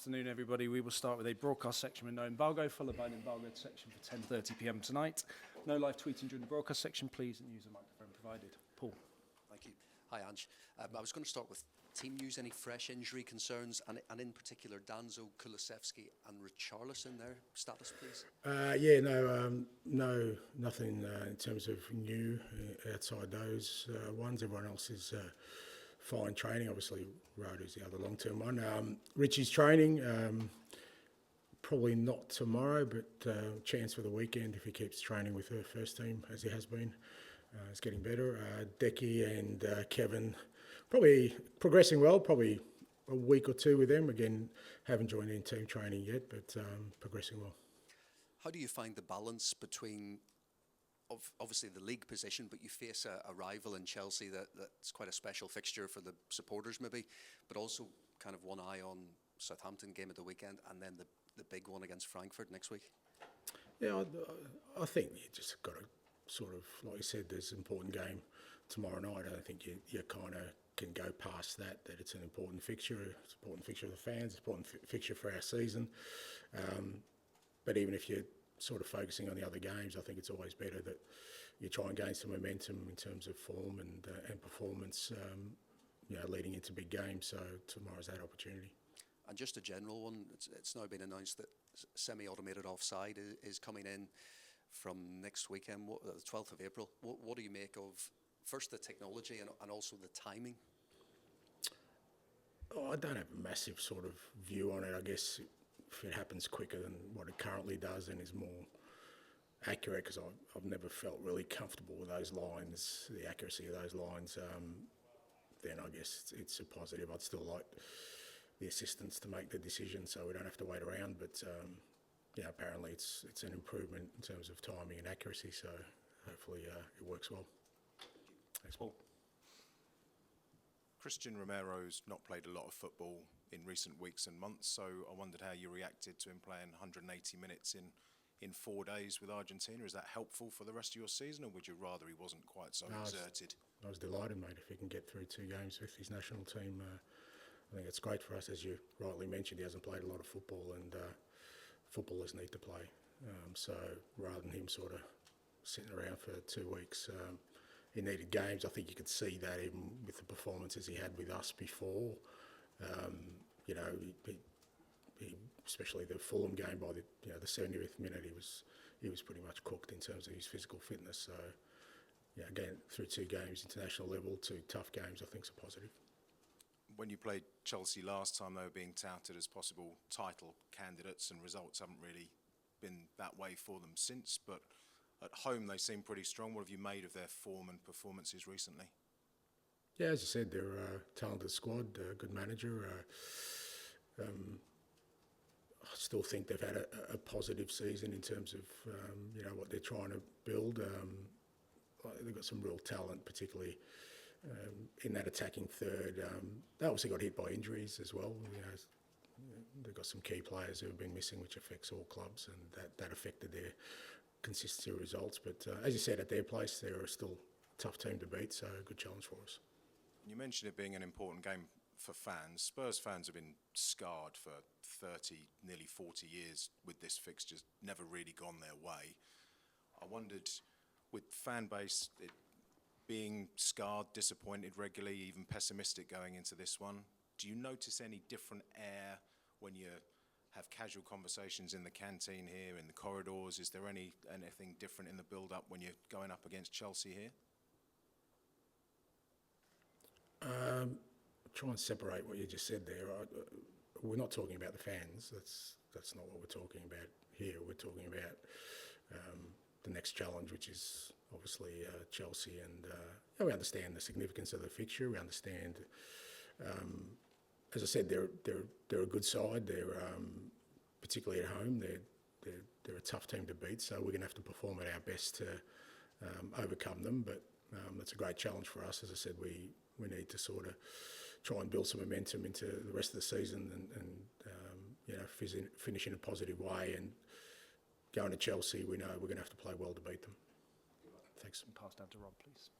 afternoon, everybody. We will start with a broadcast section with no embargo, followed by an embargoed section for 10:30 p.m. tonight. No live tweeting during the broadcast section, please, and use a microphone provided. Paul. Thank you. Hi, Ange. I was going to start with team news. Any fresh injury concerns, and in particular, Danzo, Kulusevski and Richarlison, their status, please? Nothing in terms of new outside those ones. Everyone else is fine training. Obviously, Rhoda's the other long-term one. Richie's training, probably not tomorrow, but chance for the weekend if he keeps training with the first team as he has been. It's getting better. Decky and Kevin probably progressing well, probably a week or two with them. Again, haven't joined in team training yet, but progressing well. How do you find the balance between obviously the league position, but you face a rival in Chelsea that's quite a special fixture for the supporters maybe, but also kind of one eye on Southampton game at the weekend and then the big one against Frankfurt next week? Yeah, I think you just got to sort of, like you said, there's an important game tomorrow night. I don't think you kind of can go past that it's an important fixture. It's an important fixture for the fans, it's an important fixture for our season. But even if you're sort of focusing on the other games, I think it's always better that you try and gain some momentum in terms of form and performance, leading into big games. So tomorrow's that opportunity. And just a general one, it's now been announced that semi-automated offside is coming in from next weekend, the 12th of April. What do you make of, first, the technology and also the timing? I don't have a massive sort of view on it. I guess if it happens quicker than what it currently does and is more accurate, because I've never felt really comfortable with those lines, the accuracy of those lines, then I guess it's a positive. I'd still like the assistants to make the decision so we don't have to wait around, but apparently it's an improvement in terms of timing and accuracy, so hopefully it works well. Thanks, Paul. Christian Romero's not played a lot of football in recent weeks and months, so I wondered how you reacted to him playing 180 minutes in 4 days with Argentina. Is that helpful for the rest of your season, or would you rather he wasn't quite so exerted? I was delighted, mate, if he can get through 2 games with his national team. I think it's great for us. As you rightly mentioned, he hasn't played a lot of football, and footballers need to play. So rather than him sort of sitting around for 2 weeks, he needed games. I think you could see that even with the performances he had with us before. He, especially the Fulham game, by the 70th minute, he was pretty much cooked in terms of his physical fitness. So, again, through 2 games, international level, 2 tough games, I think is a positive. When you played Chelsea last time, they were being touted as possible title candidates, and results haven't really been that way for them since. But at home, they seem pretty strong. What have you made of their form and performances recently? Yeah, as you said, they're a talented squad, a good manager. I still think they've had a positive season in terms of what they're trying to build. They've got some real talent, particularly in that attacking third. They obviously got hit by injuries as well. They've got some key players who have been missing, which affects all clubs, and that affected their consistency of results. But as you said, at their place, they're still a tough team to beat, so a good challenge for us. You mentioned it being an important game for fans. Spurs fans have been scarred for 30, nearly 40 years with this fixture, never really gone their way. I wondered, with fan base being scarred, disappointed regularly, even pessimistic going into this one, do you notice any different air when you have casual conversations in the canteen here, in the corridors? Is there anything different in the build-up when you're going up against Chelsea here? Try and separate what you just said there. We're not talking about the fans. That's not what we're talking about here. We're talking about the next challenge, which is obviously Chelsea, and we understand the significance of the fixture. We understand, as I said, they're a good side. They're particularly at home. They're a tough team to beat. So we're going to have to perform at our best to overcome them. But it's a great challenge for us. As I said, we need to sort of try and build some momentum into the rest of the season and finish in a positive way. And going to Chelsea, we know we're going to have to play well to beat them. Thanks. And pass down to Rob, please.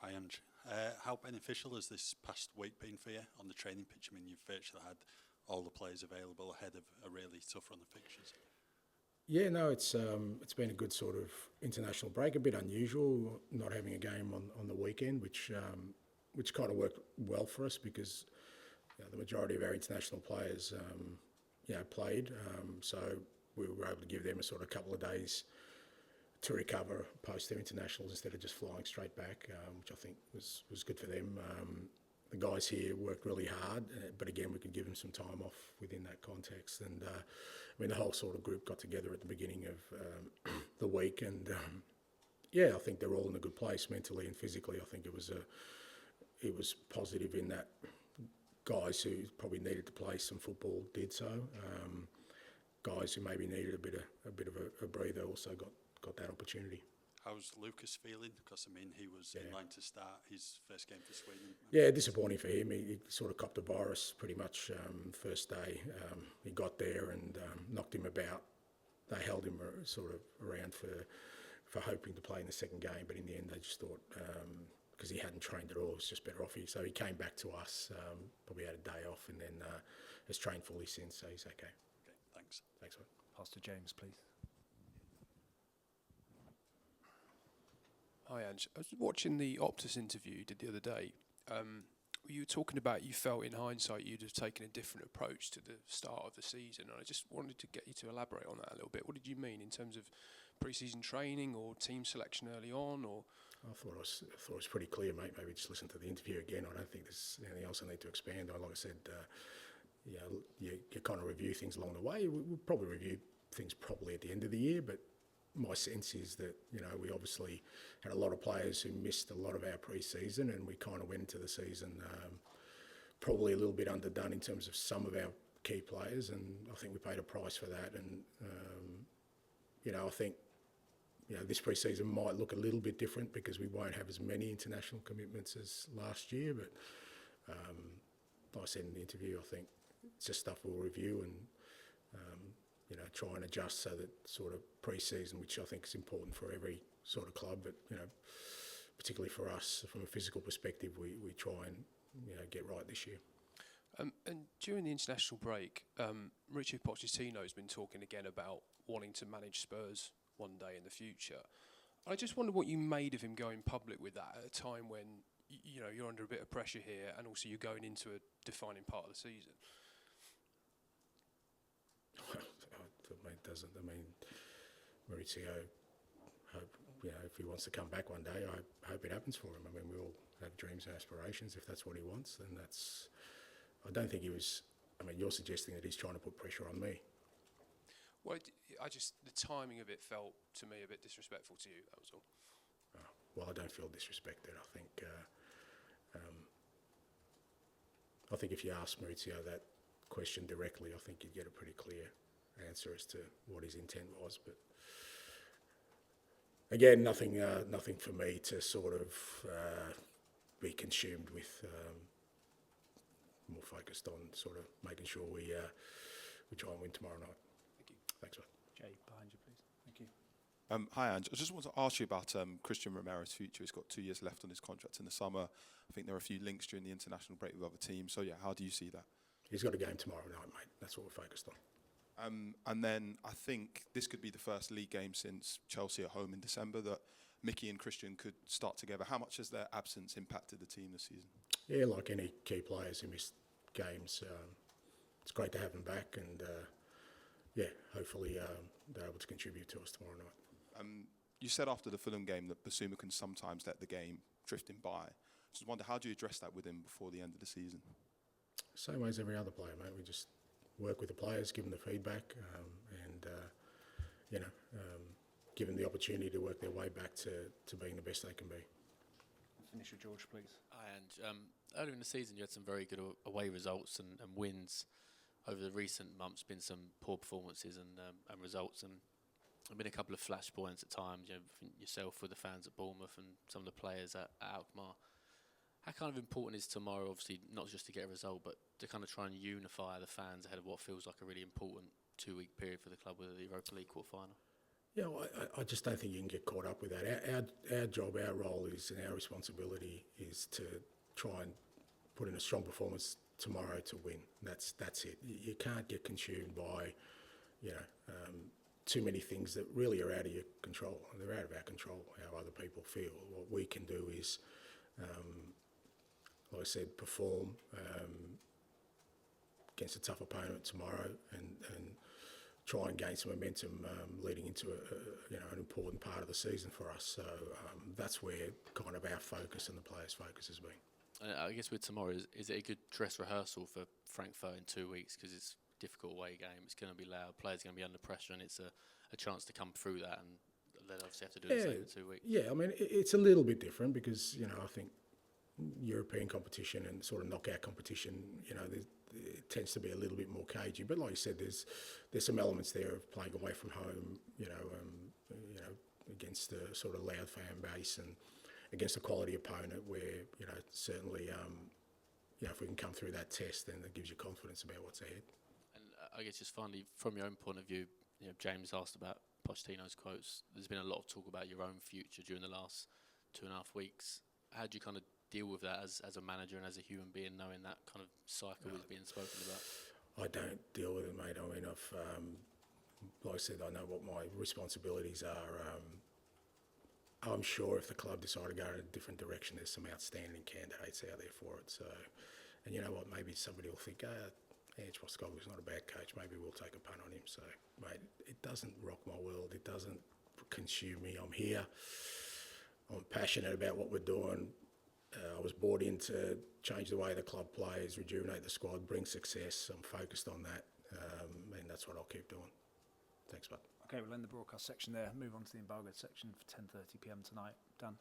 Hi, Ange. How beneficial has this past week been for you on the training pitch? I mean, you've virtually had all the players available ahead of a really tough run of fixtures. Yeah, no, it's been a good sort of international break. A bit unusual not having a game on the weekend, which kind of worked well for us because the majority of our international players played. So we were able to give them a sort of couple of days to recover post their internationals instead of just flying straight back, which I think was good for them. The guys here worked really hard, but again, we could give them some time off within that context. And I mean, the whole sort of group got together at the beginning of the week, and I think they're all in a good place mentally and physically. I think it was positive in that guys who probably needed to play some football did so. Guys who maybe needed a bit of a breather also got that opportunity. How's Lucas feeling? Because, I mean, he was in line to start his first game for Sweden. Yeah, disappointing for him. He sort of copped the virus pretty much first day. He got there and knocked him about. They held him sort of around for hoping to play in the second game, but in the end they just thought, because he hadn't trained at all, it was just better off. So he came back to us, probably had a day off, and then has trained fully since, so he's okay. Okay, thanks. Thanks, mate. Pastor James, please. Hi, Ange. I was watching the Optus interview you did the other day. You were talking about you felt in hindsight you'd have taken a different approach to the start of the season. And I just wanted to get you to elaborate on that a little bit. What did you mean in terms of pre-season training or team selection early on? Or I thought it was pretty clear, mate. Maybe just listen to the interview again. I don't think there's anything else I need to expand on. Like I said, you kind of review things along the way. We'll probably review things probably at the end of the year, but my sense is that, we obviously had a lot of players who missed a lot of our pre-season, and we kind of went into the season probably a little bit underdone in terms of some of our key players, and I think we paid a price for that. And, I think, this pre-season might look a little bit different because we won't have as many international commitments as last year, but like I said in the interview, I think it's just stuff we'll review and try and adjust so that sort of pre-season, which I think is important for every sort of club, but particularly for us from a physical perspective, we try and get right this year. and during the international break, Mauricio Pochettino has been talking again about wanting to manage Spurs one day in the future. I just wonder what you made of him going public with that at a time when you're under a bit of pressure here, and also you're going into a defining part of the season. Mauricio, hope, if he wants to come back one day, I hope it happens for him. I mean, we all have dreams and aspirations. If that's what he wants, then that's... I don't think he was... I mean, you're suggesting that he's trying to put pressure on me. Well, the timing of it felt to me a bit disrespectful to you, that was all. Oh, well, I don't feel disrespected. I think if you ask Mauricio that question directly, I think you'd get a pretty clear answer as to what his intent was. But again, nothing for me to sort of be consumed with. More focused on sort of making sure we try and win tomorrow night. Thank you. Thanks, mate. Jay, behind you, please. Thank you. Hi, Ange. I just want to ask you about Christian Romero's future. He's got 2 years left on his contract in the summer. I think there are a few links during the international break with other teams. So, yeah, how do you see that? He's got a game tomorrow night, mate. That's what we're focused on. And then I think this could be the first league game since Chelsea at home in December that Mickey and Christian could start together. How much has their absence impacted the team this season? Yeah, like any key players who missed games, it's great to have them back, and hopefully they're able to contribute to us tomorrow night. You said after the Fulham game that Basuma can sometimes let the game drift him by. Just wonder, how do you address that with him before the end of the season? Same way as every other player, mate. We just work with the players, give them the feedback, and give them the opportunity to work their way back to being the best they can be. Finish with George, please. Hi, Ange. Earlier in the season, you had some very good away results and wins. Over the recent months, been some poor performances and results, and there have been a couple of flashpoints at times. Yourself with the fans at Bournemouth and some of the players at Alkmaar. How kind of important is tomorrow, obviously, not just to get a result, but to kind of try and unify the fans ahead of what feels like a really important 2-week period for the club with the Europa League quarter-final? Yeah, well, I just don't think you can get caught up with that. Our job, our role is, and our responsibility is to try and put in a strong performance tomorrow to win. That's it. You can't get consumed by, too many things that really are out of your control. They're out of our control, how other people feel. What we can do is, like I said, perform against a tough opponent tomorrow and try and gain some momentum leading into an important part of the season for us. So that's where kind of our focus and the players' focus has been. I guess with tomorrow, is it a good dress rehearsal for Frankfurt in 2 weeks? Because it's a difficult away game. It's going to be loud. Players are going to be under pressure, and it's a chance to come through that. And they'll obviously have to do the same in 2 weeks. Yeah, I mean, it's a little bit different because, I think European competition and sort of knockout competition, it tends to be a little bit more cagey. But like you said, there's some elements there of playing away from home, against a sort of loud fan base and against a quality opponent where, certainly, if we can come through that test, then that gives you confidence about what's ahead. And I guess just finally, from your own point of view, James asked about Pochettino's quotes. There's been a lot of talk about your own future during the last 2.5 weeks. How do you kind of deal with that as a manager and as a human being, knowing that kind of cycle is being spoken about? I don't deal with it, mate. I mean, like I said, I know what my responsibilities are. I'm sure if the club decide to go in a different direction, there's some outstanding candidates out there for it. So, and you know what? Maybe somebody will think, Ange Postecoglou's not a bad coach. Maybe we'll take a punt on him. So, mate, it doesn't rock my world. It doesn't consume me. I'm here. I'm passionate about what we're doing. I was brought in to change the way the club plays, rejuvenate the squad, bring success. I'm focused on that, and that's what I'll keep doing. Thanks, bud. Okay, we'll end the broadcast section there. Move on to the embargoed section for 10:30 p.m. tonight. Dan.